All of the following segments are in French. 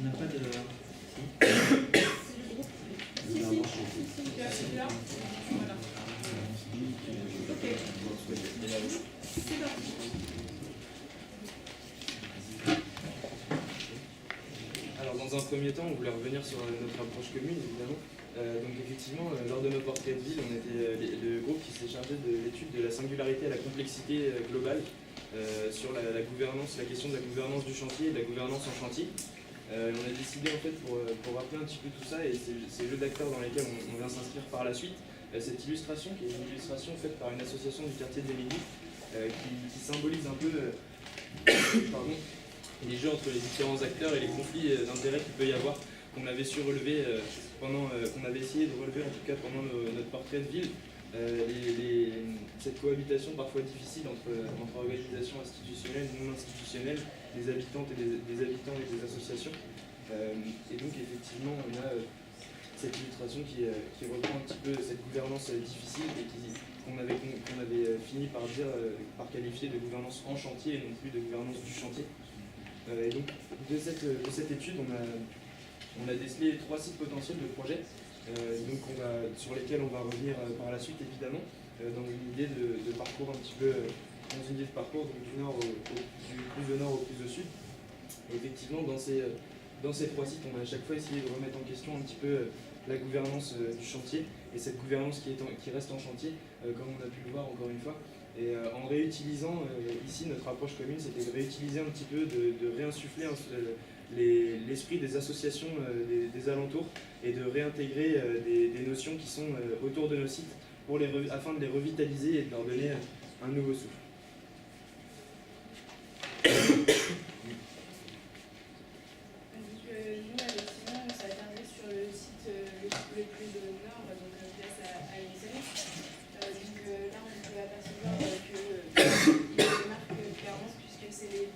On n'a pas de... Si, là. Voilà. Ok. C'est parti. Alors dans un premier temps, on voulait revenir sur notre approche commune, évidemment. Donc effectivement, lors de nos portraits de ville, on était le groupe qui s'est chargé de l'étude de la singularité et la complexité globale sur la gouvernance, la question de la gouvernance du chantier et de la gouvernance en chantier. On a décidé en fait pour rappeler un petit peu tout ça et ces jeux d'acteurs dans lesquels on vient s'inscrire par la suite, cette illustration qui est une illustration faite par une association du quartier de l'Émilie qui symbolise un peu pardon, les jeux entre les différents acteurs et les conflits d'intérêts qu'il peut y avoir, qu'on avait su relever qu'on avait essayé de relever en tout cas pendant notre portrait de ville, cette cohabitation parfois difficile entre organisations institutionnelles et non institutionnelles, des habitantes et des habitants et des associations. Et donc effectivement on a cette illustration qui reprend un petit peu cette gouvernance difficile et qu'on avait fini par qualifier de gouvernance en chantier et non plus de gouvernance du chantier. Et donc, de cette étude, on a décelé 3 sites potentiels de projet, sur lesquels on va revenir par la suite, évidemment, dans une idée de parcours un petit peu, donc du plus au nord au plus au sud. Et effectivement, dans ces 3 sites, on a à chaque fois essayé de remettre en question un petit peu la gouvernance du chantier, et cette gouvernance qui reste en chantier, comme on a pu le voir encore une fois. Et en réutilisant, ici notre approche commune, c'était de réutiliser un petit peu, de réinsuffler l'esprit des associations des alentours et de réintégrer des notions qui sont autour de nos sites afin de les revitaliser et de leur donner un nouveau souffle. Nous, effectivement, on s'est attardé sur le site le plus au nord, donc place à l'Essence. Donc là, on peut apercevoir qu'il marque clairement, puisque c'est les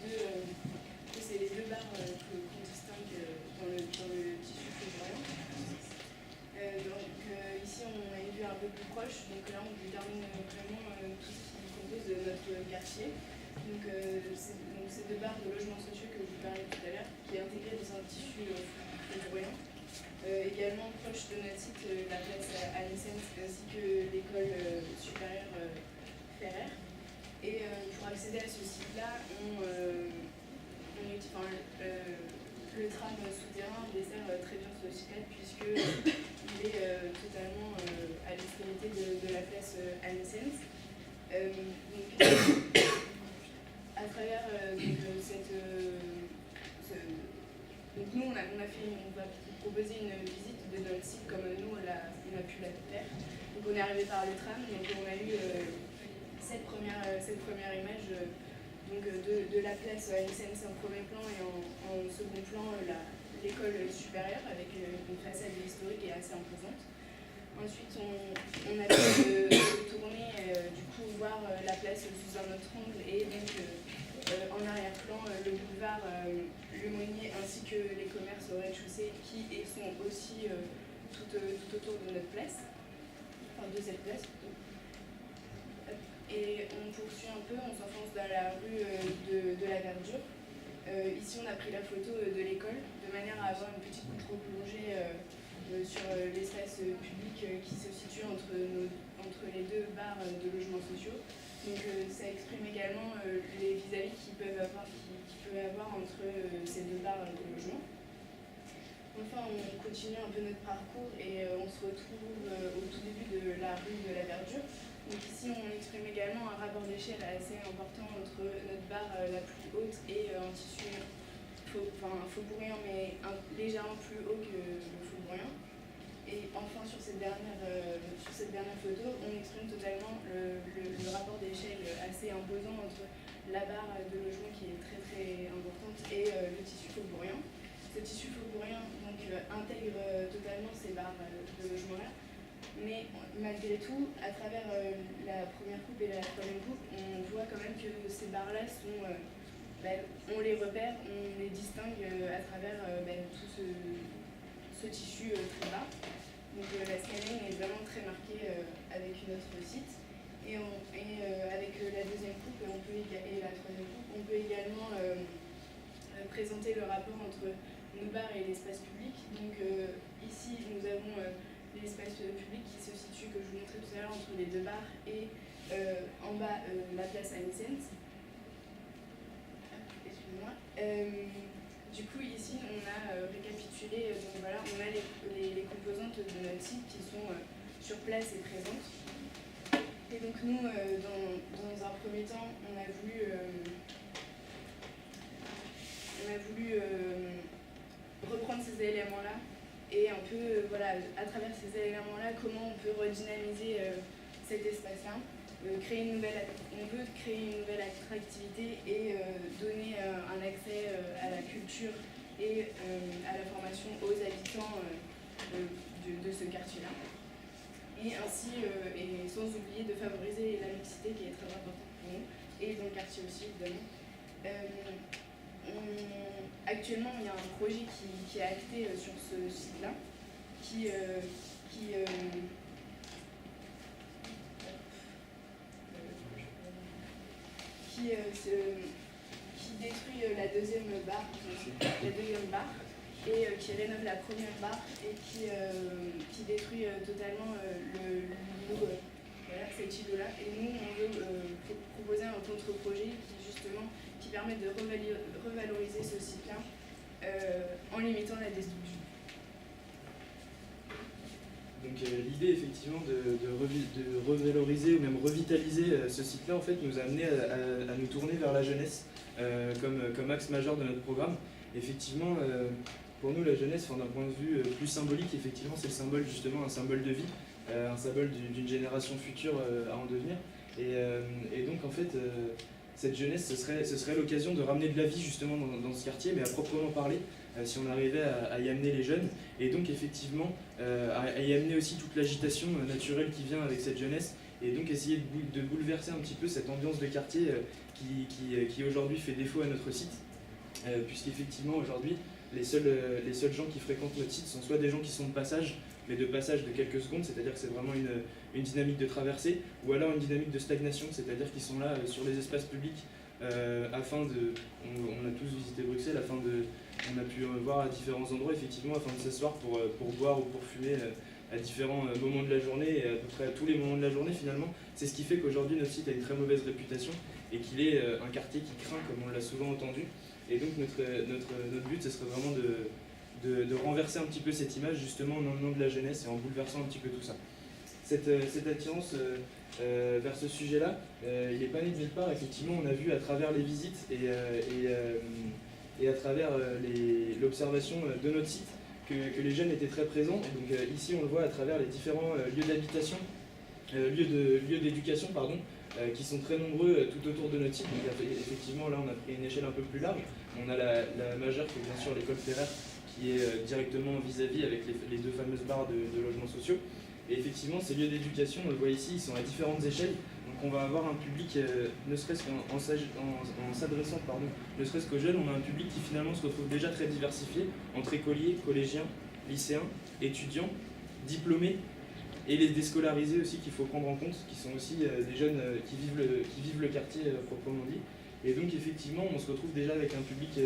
deux barres qu'on distingue dans le tissu février. Donc ici, on a une vue un peu plus proche, donc là, on détermine vraiment tout ce qui compose de notre quartier. Donc ces deux barres de logements sociaux que je vous parlais tout à l'heure, qui est intégré dans un tissu février. Également proche de notre site, la place Anissens ainsi que l'école supérieure Ferrer. Et pour accéder à ce site-là, le tram souterrain dessert très bien ce site-là puisqu'il est totalement à l'extrémité de la place Anissens. À travers donc nous, on va proposer une visite de notre site comme nous, on a pu la faire. Donc on est arrivé par le tram, donc on a eu cette première image de la place Anissens en premier plan et en second plan l'école supérieure avec une façade historique et assez imposante. Ensuite, on a pu tourner, du coup, voir la place sous un autre angle et donc en arrière-plan le boulevard Lemonnier ainsi que les commerces au rez-de-chaussée qui sont aussi tout autour de notre place, enfin de cette place plutôt. Et on poursuit un peu, on s'enfonce dans la rue de la Verdure. Ici, on a pris la photo de l'école de manière à avoir une petite contre-plongée sur l'espace public qui se situe entre les deux barres de logements sociaux. Donc ça exprime également les vis-à-vis qu'il peut y avoir entre ces deux barres de logements. Enfin, on continue un peu notre parcours et on se retrouve au tout début de la rue de la Verdure. Donc ici, on exprime également un rapport d'échelle assez important entre notre barre la plus haute et un tissu faubourien, mais légèrement plus haut que le faubourien. Et enfin, sur cette dernière photo, on exprime totalement le rapport d'échelle assez imposant entre la barre de logement qui est très très importante et le tissu faubourien. Ce tissu faubourien donc, intègre totalement ces barres de logement-là, mais malgré tout, à travers la première coupe et la troisième coupe, on voit quand même que ces barres-là sont, on les repère, on les distingue à travers tout ce tissu très bas. Donc la scanning est vraiment très marquée avec notre site. Et avec la deuxième coupe et la troisième coupe, on peut également présenter le rapport entre nos bars et l'espace public. Donc ici, nous avons l'espace public qui se situe, que je vous montrais tout à l'heure, entre les deux bars et en bas la place Anne-Sainte. Excusez-moi. Du coup, ici, on a récapitulé, donc voilà, on a les composantes de notre site qui sont sur place et présentes. Et donc nous, dans un premier temps, on a voulu reprendre ces éléments-là et un peu, voilà, à travers ces éléments-là, comment on peut redynamiser cet espace-là. On veut créer une nouvelle attractivité et donner un accès à la culture et à la formation aux habitants de ce quartier-là. Et ainsi, et sans oublier de favoriser la mixité qui est très importante pour nous, et dans le quartier aussi, évidemment. Actuellement, il y a un projet qui est acté sur ce site-là, qui détruit la deuxième barre, et qui rénove la première barre et qui détruit totalement l'îlot, voilà, cet îlot-là. Et nous, on veut proposer un contre-projet qui permet de revaloriser ce site-là en limitant la destruction. Donc l'idée effectivement de revaloriser ou même revitaliser ce site-là en fait nous a amené à nous tourner vers la jeunesse comme axe majeur de notre programme. Effectivement, pour nous la jeunesse, d'un point de vue plus symbolique, effectivement c'est le symbole, justement un symbole de vie, un symbole d'une génération future à en devenir. Et donc en fait cette jeunesse, ce serait l'occasion de ramener de la vie justement dans ce quartier, mais à proprement parler, si on arrivait à y amener les jeunes, et donc effectivement à y amener aussi toute l'agitation naturelle qui vient avec cette jeunesse, et donc essayer de bouleverser un petit peu cette ambiance de quartier qui aujourd'hui fait défaut à notre site, puisqu'effectivement aujourd'hui les seuls gens qui fréquentent notre site sont soit des gens qui sont de passage, mais de passage de quelques secondes, c'est-à-dire que c'est vraiment une dynamique de traversée, ou alors une dynamique de stagnation, c'est-à-dire qu'ils sont là sur les espaces publics afin de... On a tous visité Bruxelles, on a pu voir à différents endroits, effectivement, afin de s'asseoir pour boire ou pour fumer à différents moments de la journée, et à peu près à tous les moments de la journée finalement. C'est ce qui fait qu'aujourd'hui notre site a une très mauvaise réputation et qu'il est un quartier qui craint, comme on l'a souvent entendu. Et donc notre but, ce serait vraiment de renverser un petit peu cette image, justement, dans le nom de la jeunesse et en bouleversant un petit peu tout ça. Cette attirance vers ce sujet-là, il n'est pas né de nulle part. Effectivement, on a vu à travers les visites et à travers l'observation de notre site que les jeunes étaient très présents. Et donc ici, on le voit à travers les différents lieux d'habitation, lieux d'éducation, pardon, qui sont très nombreux tout autour de notre site. Donc effectivement, là, on a pris une échelle un peu plus large. On a la majeure, qui est bien sûr l'école Ferrer, qui est directement vis-à-vis avec les deux fameuses barres de logements sociaux. Et effectivement, ces lieux d'éducation, on le voit ici, ils sont à différentes échelles. Donc on va avoir un public, ne serait-ce qu'en s'adressant, ne serait-ce qu'aux jeunes, on a un public qui finalement se retrouve déjà très diversifié, entre écoliers, collégiens, lycéens, étudiants, diplômés, et les déscolarisés aussi qu'il faut prendre en compte, qui sont aussi des jeunes qui vivent le quartier proprement dit. Et donc effectivement, on se retrouve déjà avec un public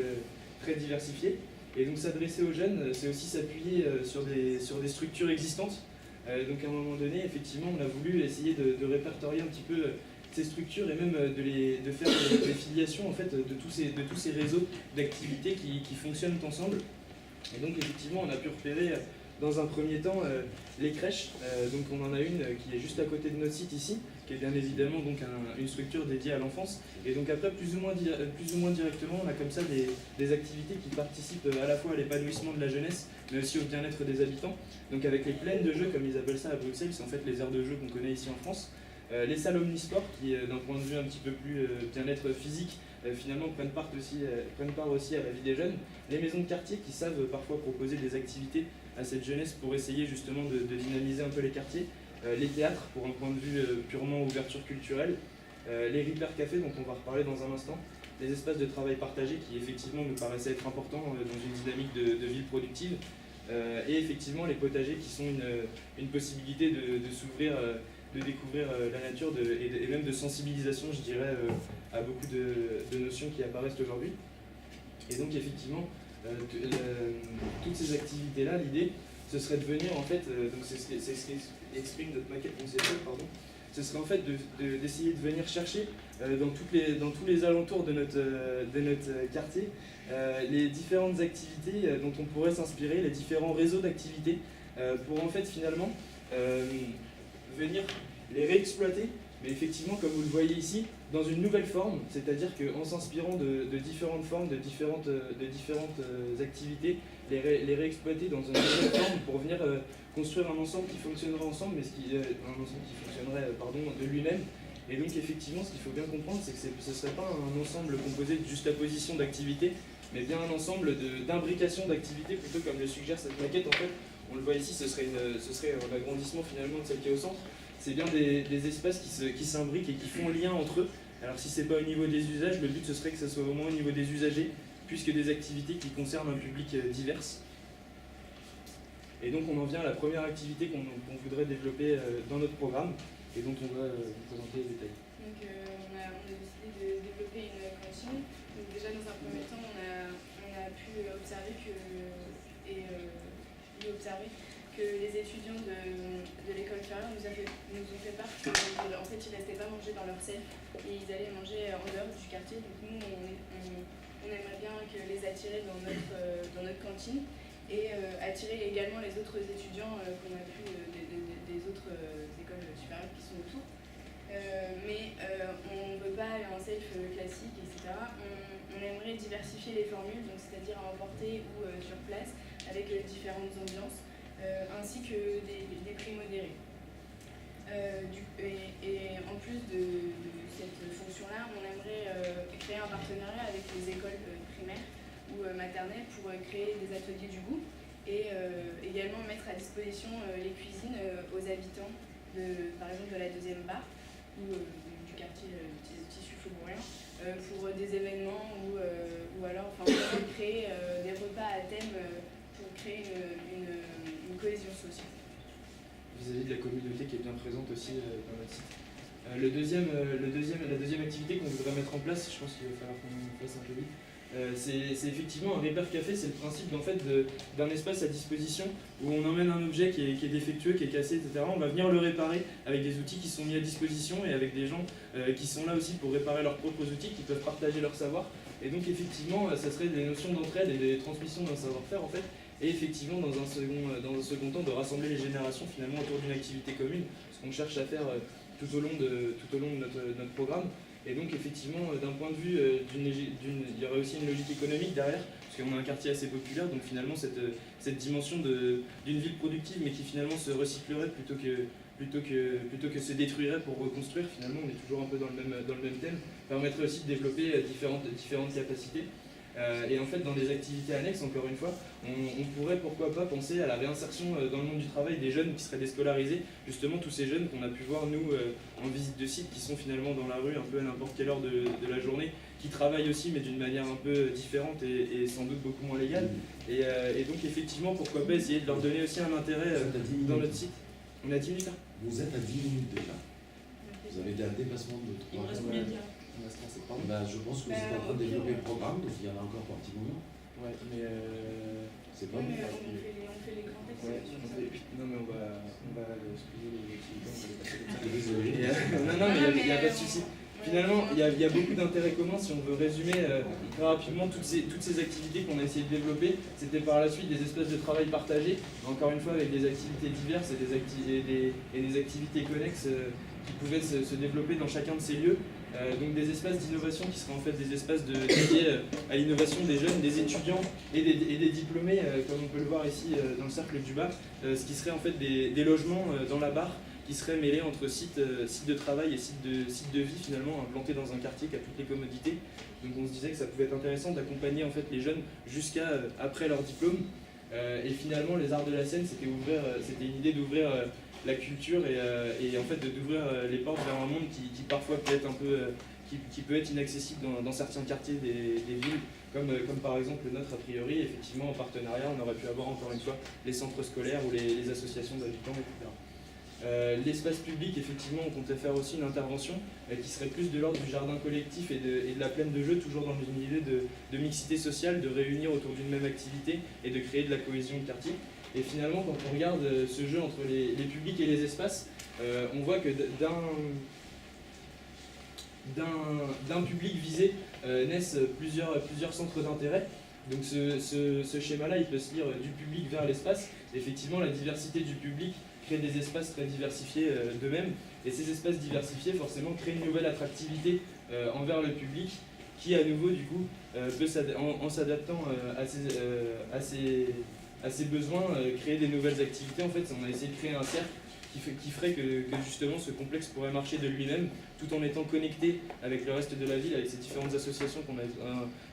très diversifié. Et donc s'adresser aux jeunes, c'est aussi s'appuyer sur des structures existantes. Donc à un moment donné, effectivement, on a voulu essayer de répertorier un petit peu ces structures et même de faire des filiations en fait, de tous ces réseaux d'activités qui fonctionnent ensemble. Et donc effectivement, on a pu repérer dans un premier temps les crèches. Donc on en a une qui est juste à côté de notre site ici, qui est bien évidemment donc une structure dédiée à l'enfance. Et donc après, plus ou moins directement, on a comme ça des activités qui participent à la fois à l'épanouissement de la jeunesse, mais aussi au bien-être des habitants. Donc avec les plaines de jeux, comme ils appellent ça à Bruxelles, c'est en fait les aires de jeux qu'on connaît ici en France. Les salles omnisports, qui d'un point de vue un petit peu plus bien-être physique, finalement prennent part aussi à la vie des jeunes. Les maisons de quartier qui savent parfois proposer des activités à cette jeunesse pour essayer justement de dynamiser un peu les quartiers. Les théâtres, pour un point de vue purement ouverture culturelle. Les Repair Cafés, dont on va reparler dans un instant. Les espaces de travail partagés qui effectivement nous paraissaient être importants dans une dynamique de ville productive. Et effectivement les potagers qui sont une possibilité de s'ouvrir, de découvrir la nature et même de sensibilisation, je dirais, à beaucoup de notions qui apparaissent aujourd'hui. Et donc effectivement, toutes ces activités-là, l'idée, ce serait de venir en fait, donc c'est ce qu'exprime notre maquette conceptuelle, pardon, ce serait en fait d'essayer de venir chercher dans tous les alentours de notre quartier les différentes activités dont on pourrait s'inspirer, les différents réseaux d'activités, pour en fait finalement venir les réexploiter, mais effectivement comme vous le voyez ici, dans une nouvelle forme, c'est-à-dire qu'en s'inspirant de différentes formes, de différentes activités, les réexploiter dans une nouvelle forme pour venir construire un ensemble qui fonctionnerait ensemble, mais un ensemble qui fonctionnerait de lui-même. Et donc effectivement, ce qu'il faut bien comprendre, c'est que ce ne serait pas un ensemble composé de juste la position d'activité, mais bien un ensemble d'imbrication d'activités, plutôt comme le suggère cette maquette. En fait, on le voit ici, ce serait un agrandissement finalement de celle qui est au centre. C'est bien des espaces qui s'imbriquent et qui font lien entre eux. Alors si ce n'est pas au niveau des usages, le but ce serait que ce soit au moins au niveau des usagers, puisque des activités qui concernent un public divers. Et donc on en vient à la première activité qu'on voudrait développer dans notre programme, et dont on va vous présenter les détails. Donc on a décidé de développer une cantine. Donc déjà dans un premier temps, on a pu observer que les étudiants de l'école Ferrière nous ont fait part qu'en fait ils ne restaient pas manger dans leur selle et ils allaient manger en dehors du quartier. Donc nous on aimerait bien les attirer dans notre cantine et attirer également les autres étudiants qu'on a pu des autres écoles supérieures qui sont autour. Mais on ne veut pas aller en self classique, etc. On aimerait diversifier les formules, donc c'est-à-dire à emporter ou sur place, avec différentes ambiances, ainsi que des prix modérés. Et en plus de cette fonction-là, on aimerait créer un partenariat avec les écoles primaires ou maternelles pour créer des ateliers du goût et également mettre à disposition les cuisines aux habitants, par exemple de la deuxième barre ou du quartier tissu faubourien pour des événements ou alors vraiment créer des repas à thème pour créer une cohésion sociale. Vis-à-vis de la communauté qui est bien présente aussi dans notre site. La deuxième activité qu'on voudrait mettre en place, je pense qu'il va falloir qu'on fasse un peu vite, c'est effectivement un repair café. C'est le principe d'un espace à disposition où on emmène un objet qui est défectueux, qui est cassé, etc. On va venir le réparer avec des outils qui sont mis à disposition et avec des gens qui sont là aussi pour réparer leurs propres outils, qui peuvent partager leur savoir. Et donc effectivement, ça serait des notions d'entraide et des transmissions d'un savoir-faire en fait. Et effectivement, dans un second temps, de rassembler les générations finalement autour d'une activité commune, ce qu'on cherche à faire tout au long de notre programme. Et donc effectivement, d'un point de vue, il y aurait aussi une logique économique derrière, parce qu'on a un quartier assez populaire, donc finalement cette dimension d'une ville productive, mais qui finalement se recyclerait plutôt que se détruirait pour reconstruire. Finalement, on est toujours un peu dans le même thème, permettrait aussi de développer différentes capacités. Et en fait, dans des activités annexes, encore une fois, on pourrait pourquoi pas penser à la réinsertion dans le monde du travail des jeunes qui seraient déscolarisés, justement tous ces jeunes qu'on a pu voir nous en visite de site, qui sont finalement dans la rue un peu à n'importe quelle heure de la journée, qui travaillent aussi mais d'une manière un peu différente et sans doute beaucoup moins légale. Et donc effectivement, pourquoi pas essayer de leur donner aussi un intérêt dans notre site. On a 10 minutes là. Vous êtes à 10 minutes déjà. Vous avez un dépassement de 3 minutes. Je pense que vous êtes en train de développer le programme, donc il y en a encore pour un petit moment. Ouais, mais c'est pas on fait les grands textes. Non, mais on va expliquer les activités. Désolé. Non, mais il n'y a pas de souci. Finalement, il y a beaucoup d'intérêts communs. Si on veut résumer très rapidement toutes ces activités qu'on a essayé de développer, c'était par la suite des espaces de travail partagés, encore une fois avec des activités diverses et des activités connexes qui pouvaient se développer dans chacun de ces lieux. Donc des espaces d'innovation qui seraient en fait des espaces dédiés à l'innovation des jeunes, des étudiants et des diplômés, comme on peut le voir ici dans le cercle du bas, ce qui serait en fait des logements dans la barre qui seraient mêlés entre sites de travail et sites de vie finalement, implantés dans un quartier qui a toutes les commodités. Donc on se disait que ça pouvait être intéressant d'accompagner en fait les jeunes jusqu'à après leur diplôme. Et finalement les arts de la scène, c'était une idée d'ouvrir la culture et en fait d'ouvrir les portes vers un monde qui parfois peut être un peu qui peut être inaccessible dans certains quartiers des villes, comme par exemple le nôtre a priori. Effectivement, en partenariat, on aurait pu avoir encore une fois les centres scolaires ou les associations d'habitants, etc. L'espace public, effectivement, on comptait faire aussi une intervention qui serait plus de l'ordre du jardin collectif et de la plaine de jeu, toujours dans une idée de mixité sociale, de réunir autour d'une même activité et de créer de la cohésion de quartier. Et finalement, quand on regarde ce jeu entre les publics et les espaces, on voit que d'un public visé naissent plusieurs centres d'intérêt. Donc ce schéma-là, il peut se lire du public vers l'espace. Effectivement, la diversité du public crée des espaces très diversifiés d'eux-mêmes. Et ces espaces diversifiés, forcément, créent une nouvelle attractivité envers le public qui, à nouveau, du coup, peut, en s'adaptant à ses besoins, créer des nouvelles activités. En fait, on a essayé de créer un cercle qui ferait que justement ce complexe pourrait marcher de lui-même tout en étant connecté avec le reste de la ville, avec ces différentes associations,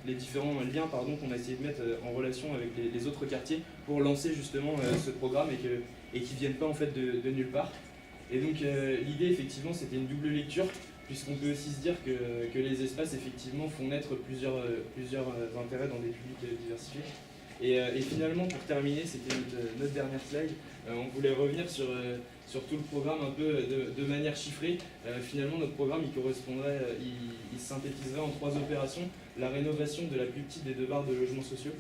les différents liens qu'on a essayé de mettre en relation avec les autres quartiers pour lancer justement ce programme et qui ne viennent pas en fait de nulle part. Et donc l'idée effectivement c'était une double lecture, puisqu'on peut aussi se dire que les espaces effectivement font naître plusieurs intérêts dans des publics diversifiés. Et finalement, pour terminer, c'était notre dernière slide, on voulait revenir sur tout le programme un peu de manière chiffrée. Finalement, notre programme, il synthétiserait en 3 opérations. La rénovation de la plus petite des 2 barres de logements sociaux,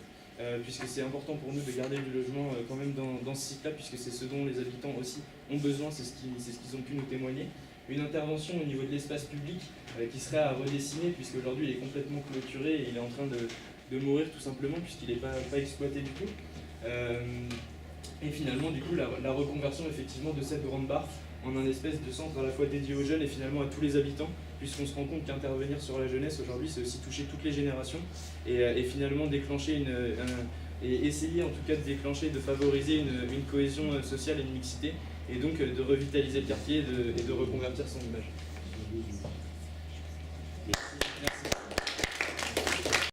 puisque c'est important pour nous de garder du logement quand même dans ce site-là, puisque c'est ce dont les habitants aussi ont besoin, c'est ce qu'ils ont pu nous témoigner. Une intervention au niveau de l'espace public qui serait à redessiner, puisqu'aujourd'hui il est complètement clôturé et il est en train de mourir tout simplement puisqu'il n'est pas exploité du tout. Et finalement, du coup, la reconversion effectivement de cette grande barre en un espèce de centre à la fois dédié aux jeunes et finalement à tous les habitants, puisqu'on se rend compte qu'intervenir sur la jeunesse aujourd'hui, c'est aussi toucher toutes les générations et finalement déclencher et essayer en tout cas de déclencher, de favoriser une cohésion sociale et une mixité, et donc de revitaliser le quartier et de reconvertir son image.